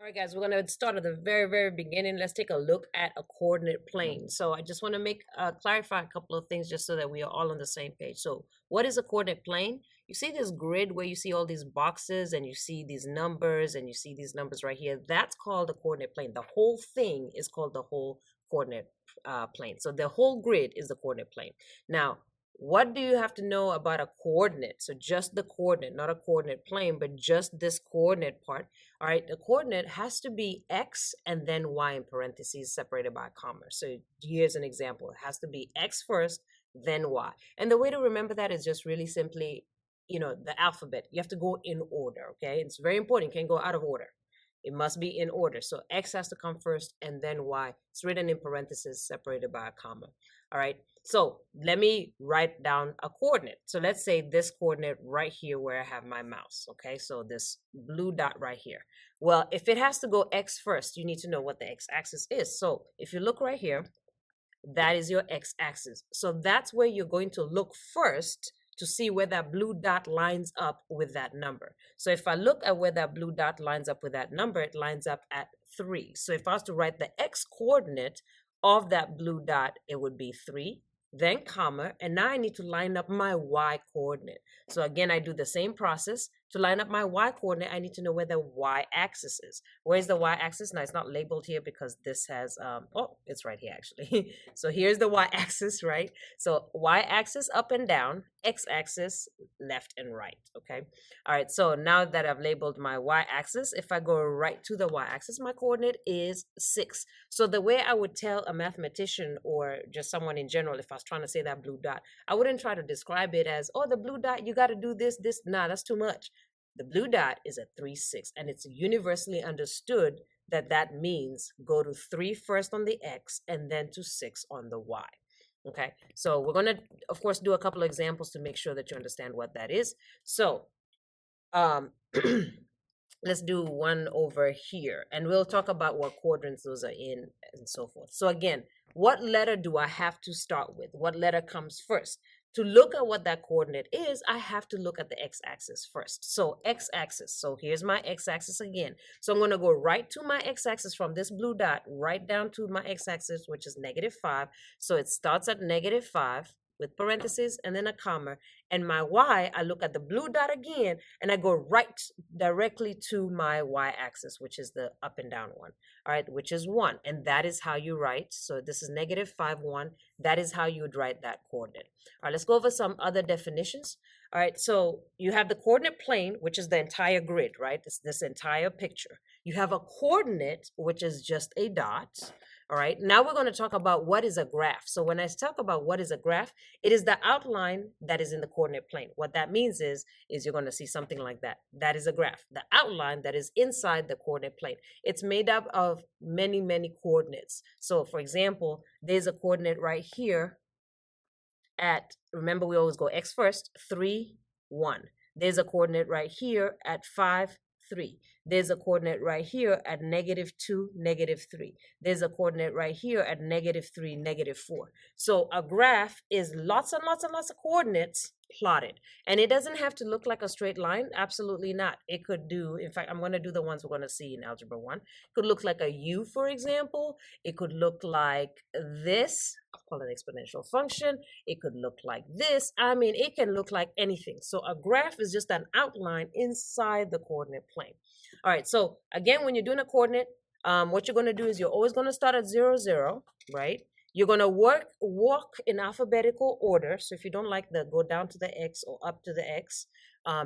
All right, guys, we're going to start at the very, very beginning. Let's take a look at a coordinate plane. So I just want to clarify a couple of things just so that we are all on the same page. So what is a coordinate plane? You see this grid where you see all these boxes and you see these numbers and you see these numbers right here. That's called a coordinate plane. The whole thing is called the whole coordinate plane. So the whole grid is the coordinate plane. Now, what do you have to know about a coordinate? So just the coordinate, not a coordinate plane, but just this coordinate part. All right, the coordinate has to be x and then y in parentheses separated by a comma. So here's an example. It has to be x first, then y. And the way to remember that is just really simply, the alphabet. You have to go in order, okay? It's very important. You can't go out of order. It must be in order. So x has to come first and then y. It's written in parentheses separated by a comma. All right. So let me write down a coordinate. So let's say this coordinate right here where I have my mouse. Okay. So this blue dot right here. Well, if it has to go x first, you need to know what the x-axis is. So if you look right here, that is your x-axis. So that's where you're going to look first to see where that blue dot lines up with that number. So if I look at where that blue dot lines up with that number, it lines up at 3. So if I was to write the x coordinate of that blue dot, it would be 3, then comma, and now I need to line up my y coordinate. So again, I do the same process. To line up my y coordinate, I need to know where the y axis is. Where's the y axis? Now it's not labeled here because this has, it's right here actually. So here's the y axis, right? So y axis up and down, x axis left and right, okay? All right, so now that I've labeled my y axis, if I go right to the y axis, my coordinate is 6. So the way I would tell a mathematician or just someone in general, if I was trying to say that blue dot, I wouldn't try to describe it as, oh, the blue dot, you got to do this. Nah, that's too much. The blue dot is at 3, 6, and it's universally understood that that means go to 3 first on the x and then to 6 on the y. Okay, so we're going to, of course, do a couple of examples to make sure that you understand what that is. So let's do one over here, and we'll talk about what quadrants those are in and so forth. So again, what letter do I have to start with? What letter comes first? To look at what that coordinate is, I have to look at the x-axis first. So x-axis, so here's my x-axis again. So I'm going to go right to my x-axis from this blue dot, right down to my x-axis, which is -5. So it starts at -5 with parentheses and then a comma. And my y, I look at the blue dot again, and I go right directly to my y-axis, which is the up and down one, all right, which is 1. And that is how you write. So this is -5, 1. That is how you would write that coordinate. All right, let's go over some other definitions. All right, so you have the coordinate plane, which is the entire grid, right? It's this entire picture. You have a coordinate, which is just a dot. All right, now we're going to talk about what is a graph. So when I talk about what is a graph, it is the outline that is in the coordinate plane. What that means is you're going to see something like that. That is a graph. The outline that is inside the coordinate plane. It's made up of many, many coordinates. So for example, there's a coordinate right here at, remember we always go x first, 3, 1. There's a coordinate right here at 5, 3. There's a coordinate right here at -2, -3. There's a coordinate right here at -3, -4. So a graph is lots and lots and lots of coordinates plotted. And it doesn't have to look like a straight line. Absolutely not. It could do, in fact, I'm going to do the ones we're going to see in Algebra 1. It could look like a U, for example. It could look like this, called an exponential function. It could look like this. I mean, it can look like anything. So a graph is just an outline inside the coordinate plane. All right, so again, when you're doing a coordinate, what you're going to do is you're always going to start at 0, 0, right? You're going to walk in alphabetical order. So if you don't like the go down to the x or up to the x,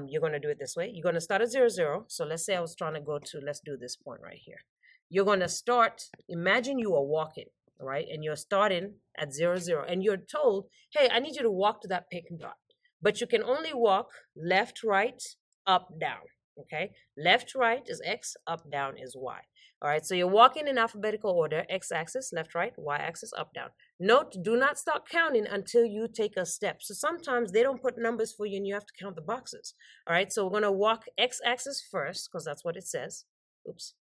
you're going to do it this way. You're going to start at 0, 0. So let's say I was trying to go to, let's do this point right here. You're going to start, imagine you are walking, right? And you're starting at 0, 0. And you're told, hey, I need you to walk to that pink dot. But you can only walk left, right, up, down. Okay, left, right is x, up, down is y. All right, so you're walking in alphabetical order, x-axis, left, right, y-axis, up, down. Note, do not start counting until you take a step. So sometimes they don't put numbers for you and you have to count the boxes. All right, so we're going to walk x-axis first because that's what it says. Oops.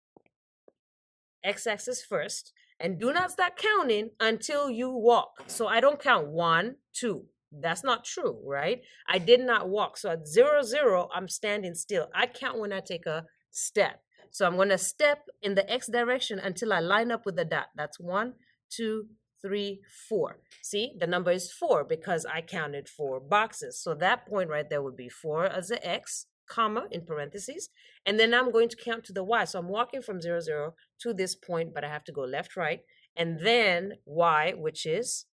X-axis first. And do not start counting until you walk. So I don't count 1, 2. That's not true, right? I did not walk. So at 0, 0, I'm standing still. I count when I take a step. So I'm going to step in the X direction until I line up with the dot. That's 1, 2, 3, 4. See, the number is 4 because I counted 4 boxes. So that point right there would be 4 as the X, comma, in parentheses. And then I'm going to count to the Y. So I'm walking from 0, 0 to this point, but I have to go left, right. And then Y, which is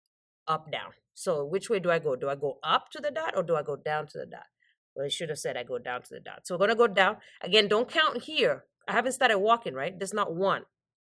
up, down. So which way do I go? Do I go up to the dot or do I go down to the dot? Well, I should have said I go down to the dot. So we're going to go down. Again, don't count here. I haven't started walking, right? There's not 1.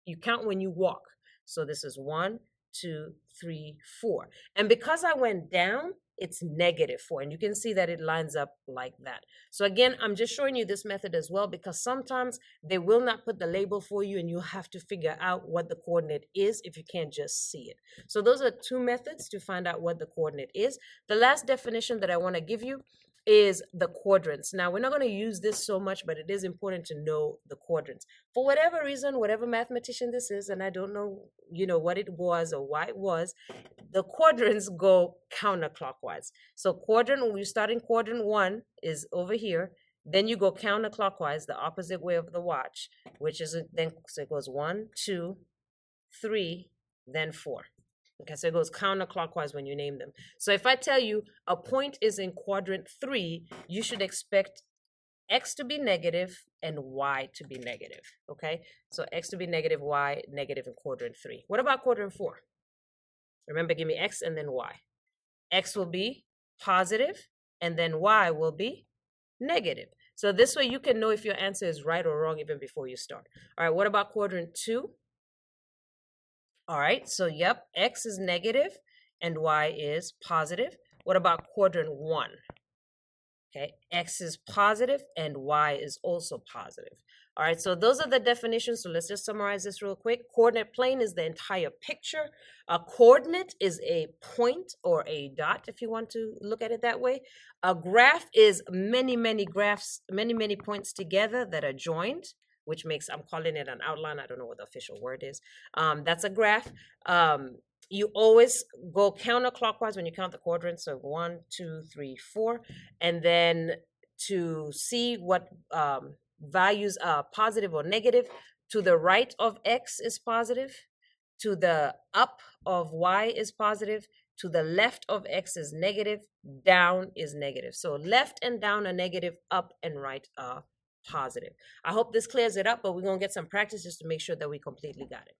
You count when you walk. So this is 1, 2, 3, 4. And because I went down, it's -4. And you can see that it lines up like that. So again, I'm just showing you this method as well because sometimes they will not put the label for you and you have to figure out what the coordinate is if you can't just see it. So those are 2 methods to find out what the coordinate is. The last definition that I want to give you is the quadrants. Now, we're not going to use this so much, but it is important to know the quadrants. For whatever reason, whatever mathematician this is, and I don't know, what it was or why it was, the quadrants go counterclockwise. So quadrant, when you start in quadrant 1 is over here, then you go counterclockwise, the opposite way of the watch, which is then, so it goes 1, 2, 3, then 4. Okay, so it goes counterclockwise when you name them. So if I tell you a point is in quadrant 3, you should expect X to be negative and Y to be negative. Okay, so X to be negative, Y negative in quadrant 3. What about quadrant 4? Remember, give me X and then Y. X will be positive and then Y will be negative. So this way you can know if your answer is right or wrong even before you start. All right, what about quadrant 2? All right, so yep, X is negative and Y is positive. What about quadrant 1? Okay, X is positive and Y is also positive. All right, so those are the definitions. So let's just summarize this real quick. Coordinate plane is the entire picture. A coordinate is a point or a dot, if you want to look at it that way. A graph is many, many graphs, many, many points together that are joined, which makes, I'm calling it an outline. I don't know what the official word is. That's a graph. You always go counterclockwise when you count the quadrants. So 1, 2, 3, 4. And then to see what values are positive or negative, to the right of X is positive, to the up of Y is positive, to the left of X is negative, down is negative. So left and down are negative, up and right are positive. I hope this clears it up, but we're going to get some practice just to make sure that we completely got it.